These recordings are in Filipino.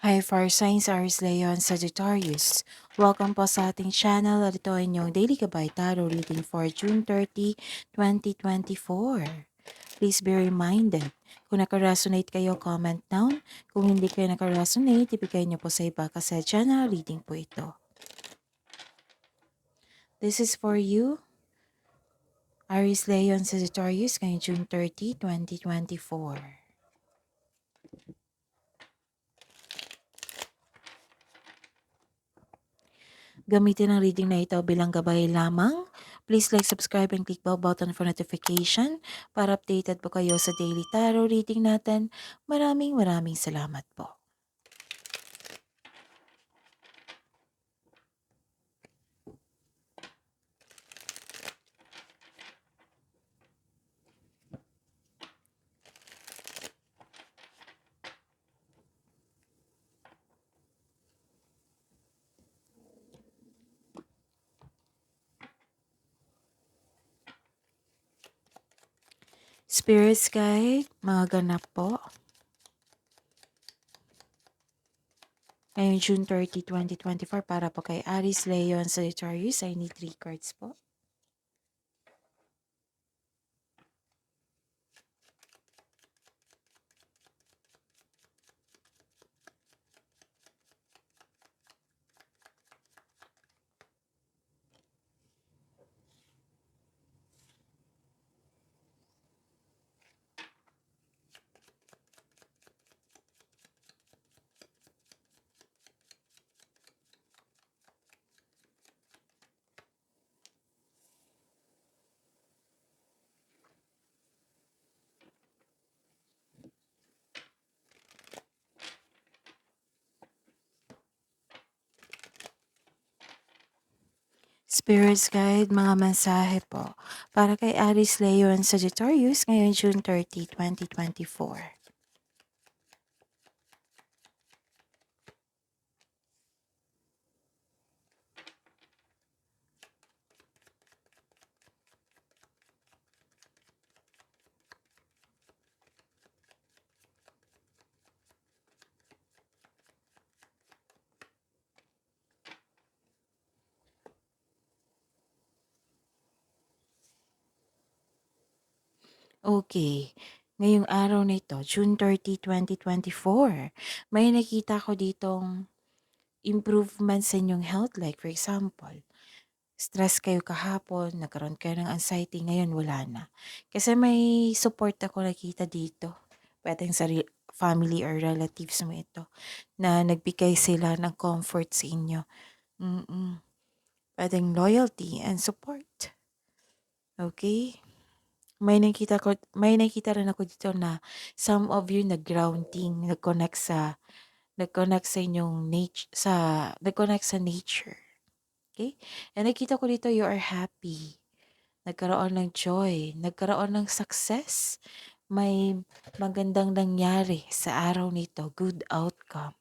Hi Fire Signs, Aries Leon, Sagittarius. Welcome po sa ating channel at ito ay inyong Daily Gabay Tarot reading for June 30, 2024. Please be reminded, kung nakaresonate kayo, comment down. Kung hindi kayo nakaresonate, ibigay niyo po sa iba kasi channel reading po ito. This is for you, Aries Leon, Sagittarius, ngayong June 30, 2024. Gamitin ang reading na ito bilang gabay lamang. Please like, subscribe, and click bell button for notification para updated po kayo sa daily tarot reading natin. Maraming salamat po. Spirits Guide, mga ganap po. Ngayong June 30, 2024 para po kay Aries, Leon, Sagittarius. I need 3 cards po. Spirits Guide, mga mensahe po para kay Aries, Leon, Sagittarius ngayong June 30, 2024. Okay. Ngayong araw na ito, June 30, 2024, may nakita ko ditong improvement sa inyong health. Like for example, stress kayo kahapon, nagkaroon kayo ng anxiety, ngayon wala na. Kasi may support ako nakita dito. Pwedeng sa family or relatives mo ito na nagbigay sila ng comfort sa inyo. Pwedeng loyalty and support. Okay? May nakita rin ako dito na some of you nag-grounding, nag-connect sa inyong nag-connect sa nature. Okay? And nakita ko dito you are happy. Nagkaroon ng joy, nagkaroon ng success. May magandang nangyari sa araw nito, good outcome.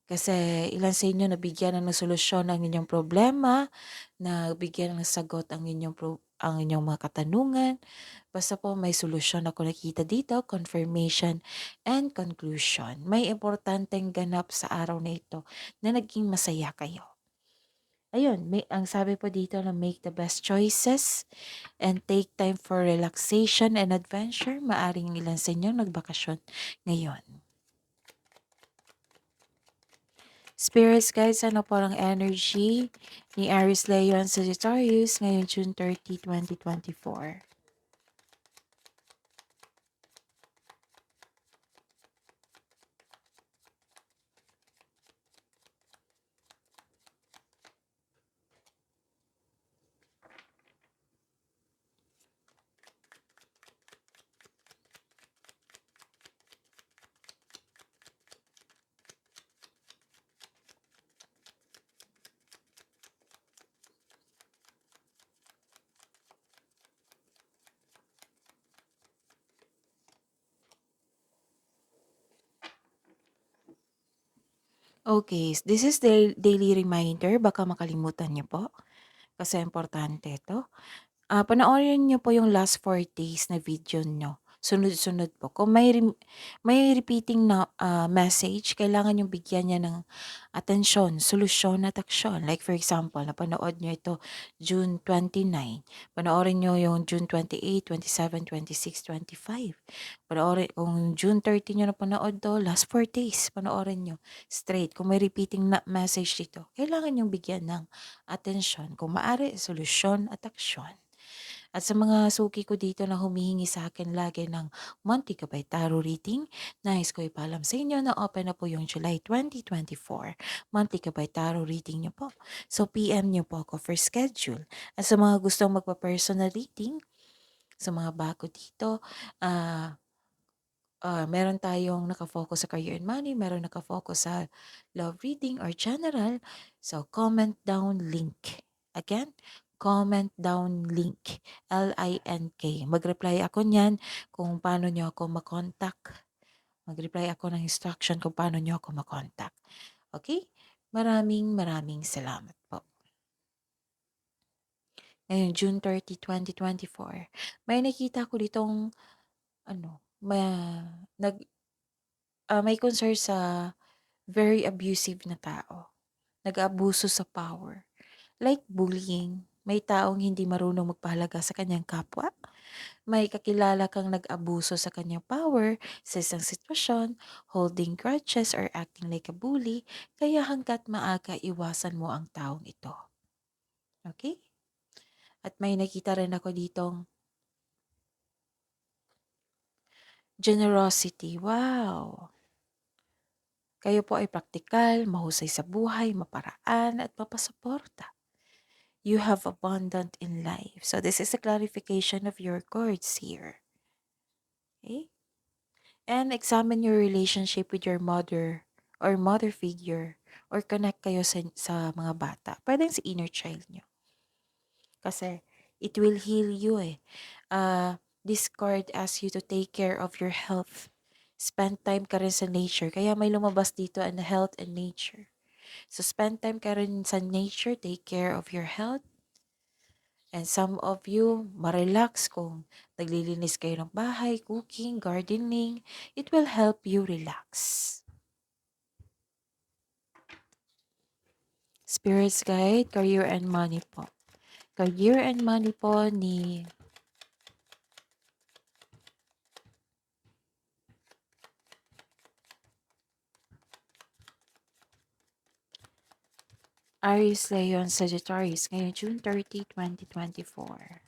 Kasi ilan sa inyo nabigyan ng solusyon ang inyong problema, nabigyan ng sagot ang inyong mga katanungan. Basta po may solusyon ako nakita dito, confirmation and conclusion. May importanteng ganap sa araw na ito na naging masaya kayo. Ayun, ang sabi po dito na make the best choices and take time for relaxation and adventure. Maaring ilan sa inyo nagbakasyon ngayon. Spirits guides, ano po ang energy ni Aries, Leo, and Sagittarius ngayong June 30, 2024? Okay, this is the daily reminder. Baka makalimutan niyo po kasi importante ito. Panoorin niyo po yung last 4 days na video niyo. sunod-sunod po. Kung may repeating na message, kailangan yung bigyan niya ng atensyon, solusyon at aksyon. Like for example, napanood niyo ito June 29. Panoorin niyo yung June 28, 27, 26, 25. Panoorin, kung June 30 niyo napanood to, last 4 days, panoorin niyo straight. Kung may repeating na message dito, kailangan yung bigyan ng atensyon. Kung maaari, solusyon at aksyon. At sa mga suki ko dito na humihingi sa akin lagi ng monthly Gabay Tarot reading, nais ko ipaalam sa inyo na open na po yung July 2024 monthly Gabay Tarot reading niyo po. So PM niyo po ako for schedule. At sa mga gustong magpa-personal reading, sa mga bago dito, meron tayong nakafocus sa career and money, meron nakafocus sa love reading or general. So, comment down link. Again, comment down link. LINK. Mag-reply ako niyan kung paano nyo ako makontak. Mag-reply ako ng instruction kung paano nyo ako makontak. Okay? Maraming salamat po. Ngayon, June 30, 2024, may nakita ko ditong nag may concern sa very abusive na tao. Nag-aabuso sa power. Like bullying. May taong hindi marunong magpahalaga sa kanyang kapwa. May kakilala kang nag-abuso sa kanyang power sa isang sitwasyon, holding grudges or acting like a bully, kaya hanggat maaga iwasan mo ang taong ito. Okay? At may nakita rin ako ditong generosity. Wow! Kayo po ay praktikal, mahusay sa buhay, maparaan at mapasuporta. You have abundant in life. So this is a clarification of your cards here. Okay? And examine your relationship with your mother or mother figure or connect kayo sa mga bata. Pwedeng sa inner child nyo. Kasi it will heal you eh. This card asks you to take care of your health. Spend time ka rin sa nature. Kaya may lumabas dito ang health and nature. So spend time ka rin sa nature. Take care of your health. And some of you, ma-relax kung naglilinis kayo ng bahay, cooking, gardening. It will help you relax. Spirits Guide, Career and Money po. Career and Money po ni Aries, Leon, Sagittarius ngayong June 30, 2024.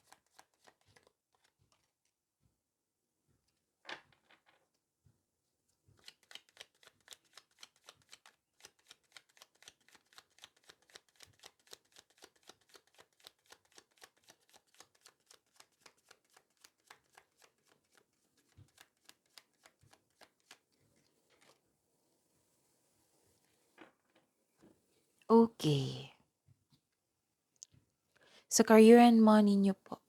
Okay. Sa career and money nyo po,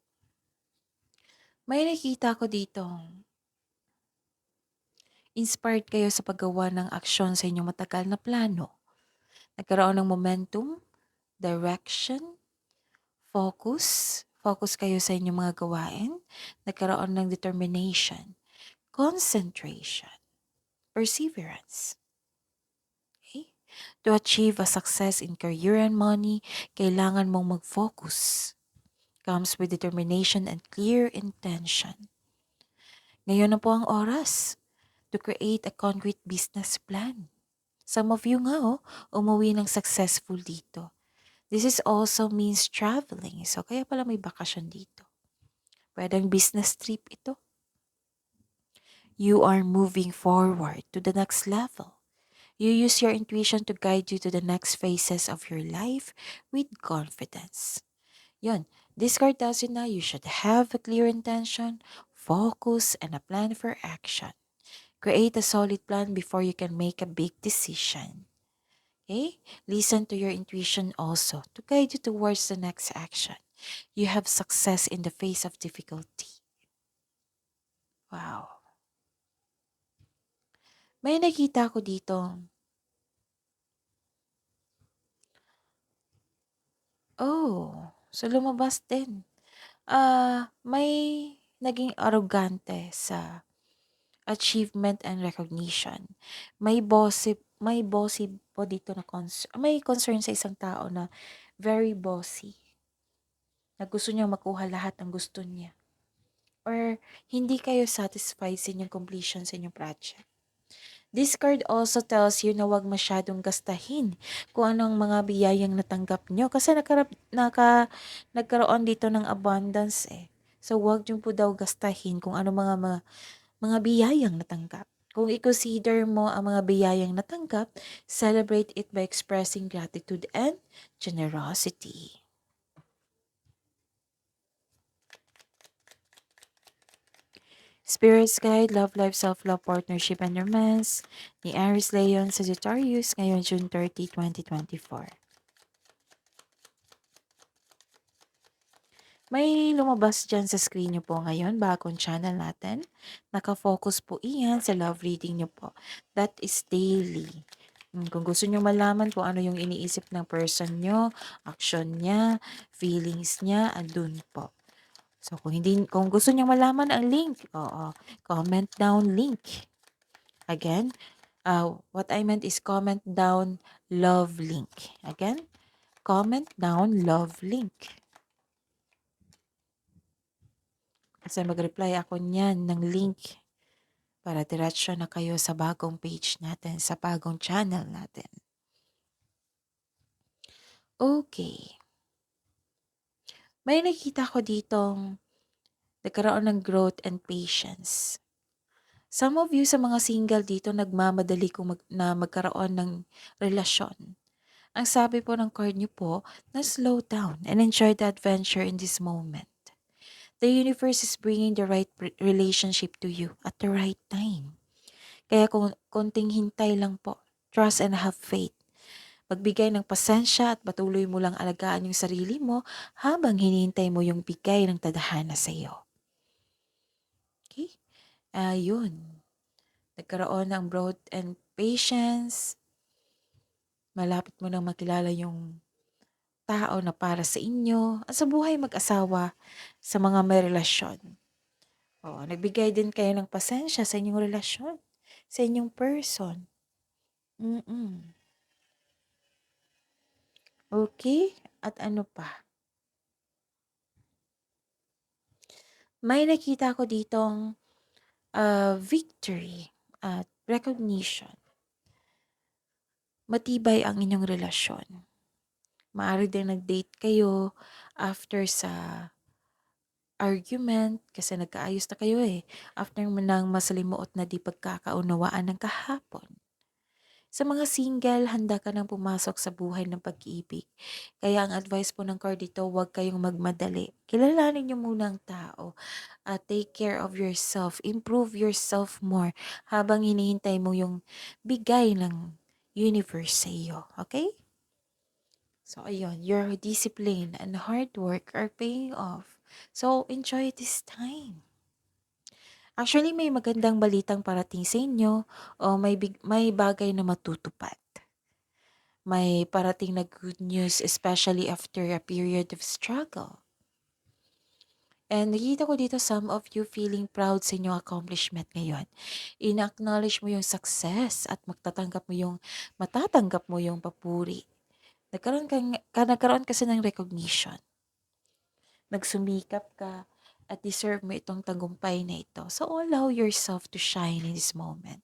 may nakita ko dito, inspired kayo sa paggawa ng aksyon sa inyong matagal na plano. Nagkaroon ng momentum, direction, focus kayo sa inyong mga gawain, nagkaroon ng determination, concentration, perseverance. Okay? To achieve a success in career and money, kailangan mong mag-focus. Comes with determination and clear intention. Ngayon na po ang oras to create a concrete business plan. Some of you nga umuwi ng successful dito. This is also means traveling. So, kaya pala may bakasyon dito. Pwedeng business trip ito. You are moving forward to the next level. You use your intuition to guide you to the next phases of your life with confidence. Yun, this card tells you na you should have a clear intention, focus, and a plan for action. Create a solid plan before you can make a big decision. Okay? Listen to your intuition also to guide you towards the next action. You have success in the face of difficulty. Wow. May nakita ko dito. Oh, so lumabas din. May naging arrogante sa achievement and recognition. May bossy po dito na may concern sa isang tao na very bossy, na gusto niyang makuha lahat ng gusto niya. Or hindi kayo satisfied sa inyong completion sa inyong project. This card also tells you na huwag masyadong gastahin kung anong mga biyayang natanggap nyo. Kasi nagkaroon dito ng abundance eh. So, huwag nyo po daw gastahin kung ano mga biyayang natanggap. Kung i-consider mo ang mga biyayang natanggap, celebrate it by expressing gratitude and generosity. Spirits Guide, Love Life, Self-Love, Partnership, and Romance ni Aries Leon Sagittarius ngayon June 30, 2024. May lumabas dyan sa screen nyo po ngayon, bagong channel natin. Nakafocus po iyan sa love reading nyo po. That is daily. Kung gusto nyo malaman kung ano yung iniisip ng person nyo, action niya, feelings niya, andun po. So, kung gusto nyo malaman ang link, comment down link. Again, what I meant is comment down love link. Again, comment down love link. Kasi mag-reply ako niyan ng link para diretso na kayo sa bagong page natin, sa bagong channel natin. Okay. May nakita ko ditong nagkaroon ng growth and patience. Some of you sa mga single dito nagmamadali na magkaroon ng relasyon. Ang sabi po ng card niyo po na slow down and enjoy the adventure in this moment. The universe is bringing the right relationship to you at the right time. Kaya kung konting hintay lang po, trust and have faith. Magbigay ng pasensya at patuloy mo lang alagaan yung sarili mo habang hinihintay mo yung bigay ng tadhana sa iyo. Okay? Ayun. Nagkaroon ng growth and patience. Malapit mo nang makilala yung tao na para sa inyo at sa buhay mag-asawa sa mga may relasyon. Nagbigay din kayo ng pasensya sa inyong relasyon, sa inyong person. Okay? At ano pa? May nakita ko ditong victory at recognition. Matibay ang inyong relasyon. Maaari din nag-date kayo after sa argument kasi nagkaayos na kayo eh. After mo nang masalimuot na di pagkakaunawaan ng kahapon. Sa mga single, handa ka nang pumasok sa buhay ng pag-ibig. Kaya ang advice po ng card dito, huwag kayong magmadali. Kilalanin niyo muna ang tao. Take care of yourself. Improve yourself more habang hinihintay mo yung bigay ng universe sa iyo. Okay? So, ayun. Your discipline and hard work are paying off. So, enjoy this time. Actually, may magandang balitang parating sa inyo o may bagay na matutupad. May parating na good news especially after a period of struggle. And nakita ko dito some of you feeling proud sa inyong accomplishment ngayon. In-acknowledge mo yung success at matatanggap mo yung papuri. Nagkaroon kasi ng recognition. Nagsumikap ka at deserve mo itong tagumpay na ito. So allow yourself to shine in this moment.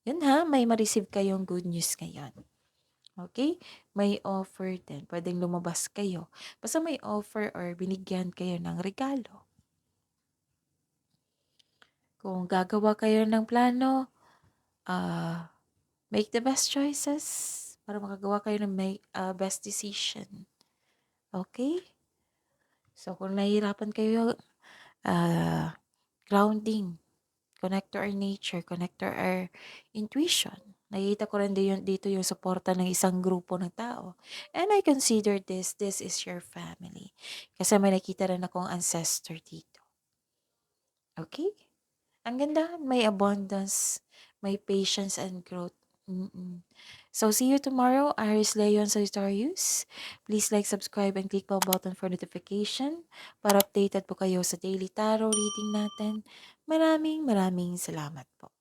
Yun ha, may ma-receive kayong good news ngayon. Okay? May offer din. Pwedeng lumabas kayo. Basta may offer or binigyan kayo ng regalo. Kung gagawa kayo ng plano, make the best choices para makagawa kayo ng best decision. Okay? So, kung nahihirapan kayo, grounding, connect to our nature, connect to our intuition. Nakikita ko rin dito yung suporta ng isang grupo ng tao. And I consider this is your family. Kasi may nakita rin akong ancestor dito. Okay? Ang ganda, may abundance, may patience and growth. Mm. So, see you tomorrow, Iris Leon Sagittarius. Please like, subscribe, and click bell button for notification para updated po kayo sa daily tarot reading natin. Maraming maraming salamat po.